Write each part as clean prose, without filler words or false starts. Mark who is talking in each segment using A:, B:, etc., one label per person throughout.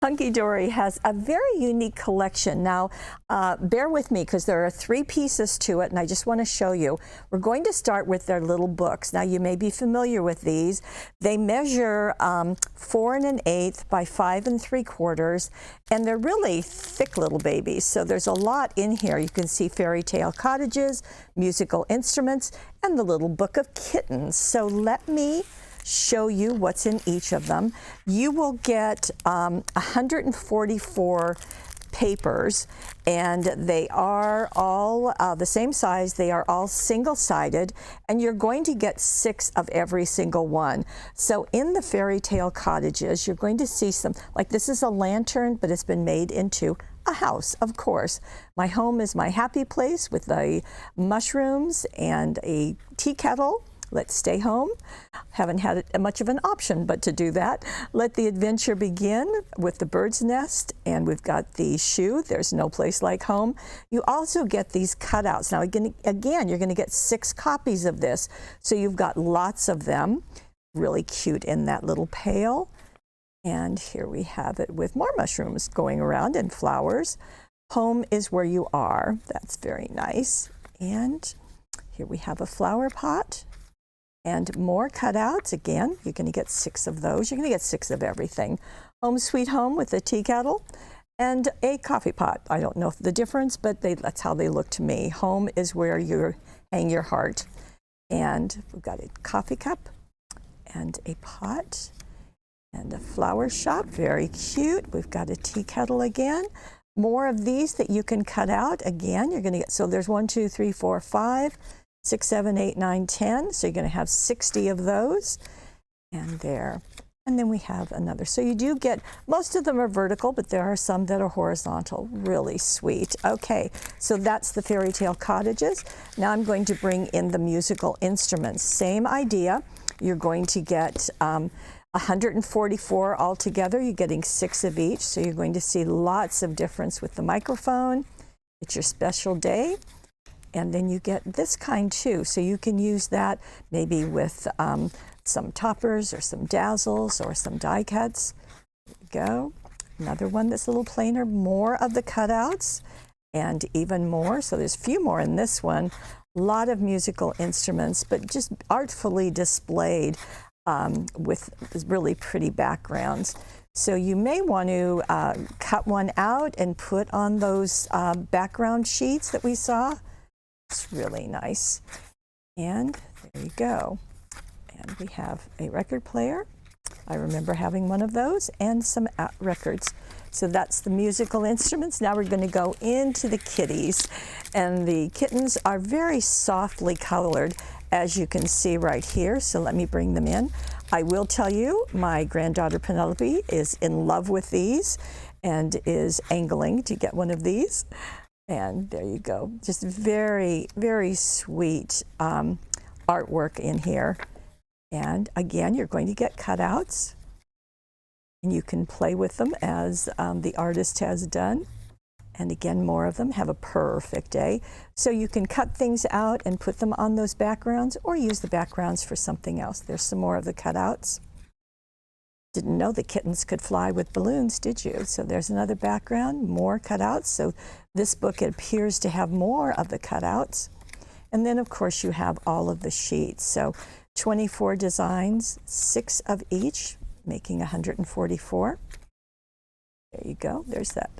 A: Hunkydory has a very unique collection. Now, bear with me because there are 3 pieces to it, and I just want to show you. We're going to start with their little books. Now, you may be familiar with these. They measure 4 1/8 by 5 3/4, and they're really thick little babies. So there's a lot in here. You can see fairy tale cottages, musical instruments, and the little book of kittens. So let me show you what's in each of them. You will get 144 papers, and they are all the same size. They are all single-sided, and you're going to get 6 of every single one. So in the fairy tale cottages, you're going to see some, like this is a lantern, but it's been made into a house, of course. My home is my happy place with the mushrooms and a tea kettle. Let's stay home. Haven't had much of an option but to do that. Let the adventure begin with the bird's nest, and we've got the shoe. There's no place like home. You also get these cutouts. Now again, you're going to get 6 copies of this, so you've got lots of them. Really cute in that little pail. And here we have it with more mushrooms going around and flowers. Home is where you are. That's very nice. And here we have a flower pot. And more cutouts. Again, you're going to get 6 of those. You're going to get 6 of everything. Home Sweet Home with a tea kettle and a coffee pot. I don't know the difference, but that's how they look to me. Home is where you hang your heart. And we've got a coffee cup and a pot and a flower shop. Very cute. We've got a tea kettle again. More of these that you can cut out. Again, you're going to get, so there's 1, 2, 3, 4, 5. 6, 7, 8, 9, 10. So you're going to have 60 of those. And there. And then we have another. So you do get, most of them are vertical, but there are some that are horizontal. Really sweet. Okay, so that's the fairy tale cottages. Now I'm going to bring in the musical instruments. Same idea. You're going to get 144 altogether. You're getting 6 of each. So you're going to see lots of difference with the microphone. It's your special day. And then you get this kind too, so you can use that maybe with some toppers or some dazzles or some die cuts. There we go. Another one that's a little plainer, more of the cutouts and even more. So there's a few more in this one. A lot of musical instruments, but just artfully displayed with really pretty backgrounds. So you may want to cut one out and put on those background sheets that we saw. It's really nice. And there you go. And we have a record player. I remember having one of those, and some records. So that's the musical instruments. Now we're going to go into the kitties. And the kittens are very softly colored, as you can see right here. So let me bring them in. I will tell you, my granddaughter Penelope is in love with these and is angling to get one of these. And there you go. Just very, very sweet artwork in here. And again, you're going to get cutouts. And you can play with them as the artist has done. And again, more of them. Have a perfect day. So you can cut things out and put them on those backgrounds, or use the backgrounds for something else. There's some more of the cutouts. Didn't know the kittens could fly with balloons, did you? So there's another background, more cutouts. So this book, it appears to have more of the cutouts. And then, of course, you have all of the sheets. So 24 designs, 6 of each, making 144. There you go. There's that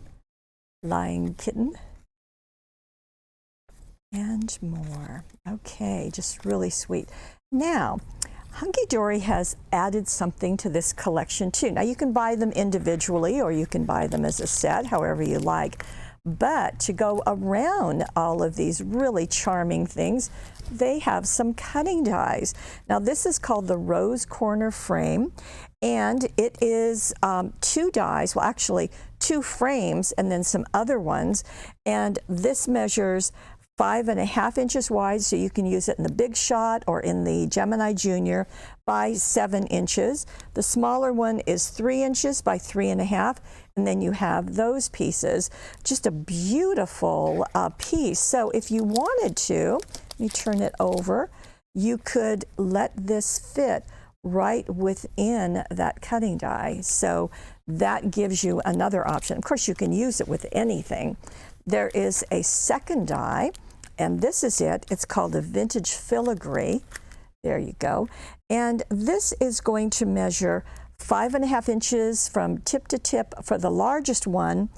A: lying kitten. And more. Okay, just really sweet. Now, Hunkydory has added something to this collection too. Now you can buy them individually, or you can buy them as a set, however you like. But to go around all of these really charming things, they have some cutting dies. Now this is called the Rose Corner Frame, and it is 2 dies, well actually 2 frames and then some other ones. And this measures 5.5 inches wide, so you can use it in the Big Shot or in the Gemini Junior, by 7 inches. The smaller one is 3 inches by 3.5, and then you have those pieces. Just a beautiful piece. So if you wanted to, let me turn it over, you could let this fit right within that cutting die. So that gives you another option. Of course, you can use it with anything. There is a second die, and this is it. It's called a vintage filigree. There you go. And this is going to measure 5.5 inches from tip to tip for the largest one,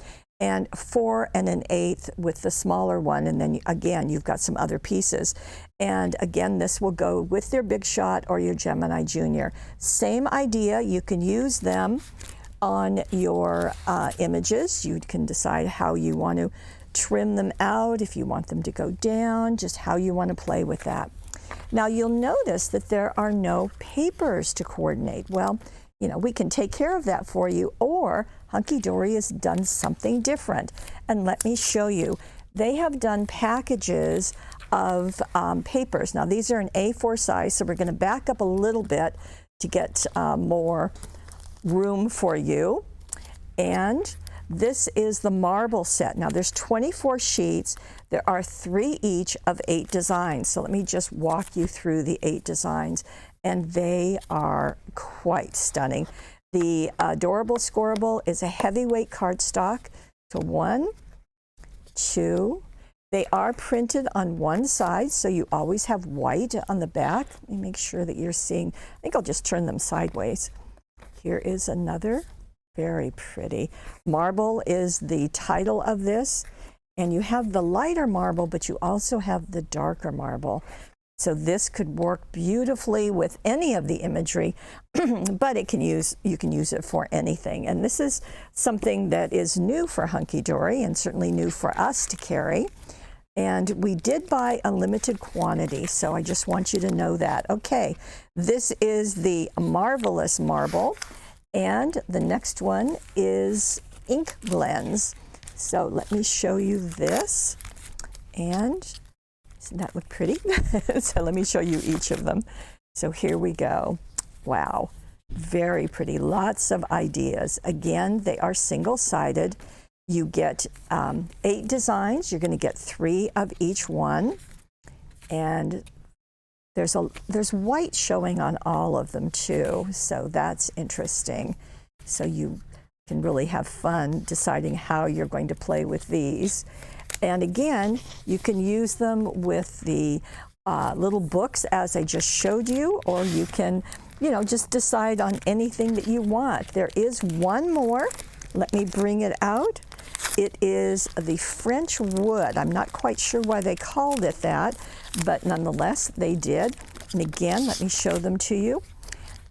A: and 4 1/8 with the smaller one. And then again, you've got some other pieces. And again, this will go with your Big Shot or your Gemini Junior. Same idea. You can use them on your images. You can decide how you want to trim them out, if you want them to go down, just how you want to play with that. Now you'll notice that there are no papers to coordinate. Well, you know, we can take care of that for you, or Hunkydory has done something different. And let me show you. They have done packages of papers. Now these are an A4 size, so we're going to back up a little bit to get more room for you. And this is the marble set. Now there's 24 sheets. There are 3 each of 8 designs. So let me just walk you through the 8 designs, and they are quite stunning. The adorable Scorable is a heavyweight cardstock. So 1, 2, they are printed on one side, so you always have white on the back. Let me make sure that you're seeing. I think I'll just turn them sideways. Here is another, very pretty. Marble is the title of this, and you have the lighter marble, but you also have the darker marble. So this could work beautifully with any of the imagery, but you can use it for anything. And this is something that is new for Hunkydory, and certainly new for us to carry. And we did buy a limited quantity, so I just want you to know that. Okay, this is the Marvelous Marble, and the next one is Ink Blends. So let me show you this, and doesn't that look pretty? So let me show you each of them. So here we go. Wow, very pretty, lots of ideas. Again, they are single-sided. You get 8 designs. You're going to get 3 of each one, and there's white showing on all of them too, so that's interesting. So you can really have fun deciding how you're going to play with these. And again, you can use them with the little books as I just showed you, or you can, you know, just decide on anything that you want. There is one more. Let me bring it out. It is the French wood. I'm not quite sure why they called it that, but nonetheless, they did. And again, let me show them to you.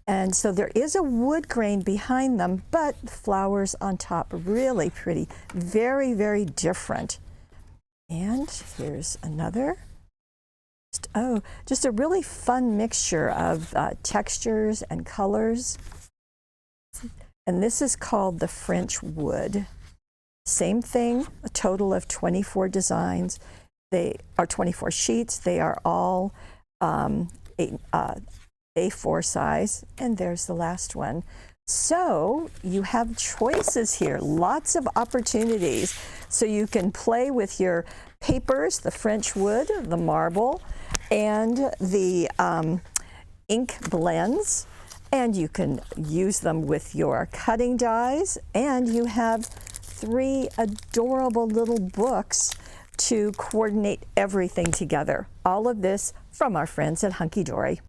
A: And so there is a wood grain behind them, but flowers on top, really pretty, very, very different. And here's another. Just a really fun mixture of textures and colors. And this is called the French wood. Same thing, a total of 24 designs. They are 24 sheets. They are all A4 size, and there's the last one. So you have choices here, lots of opportunities. So you can play with your papers, the French wood, the marble, and the ink blends. And you can use them with your cutting dies, and you have 3 adorable little books to coordinate everything together. All of this from our friends at Hunkydory.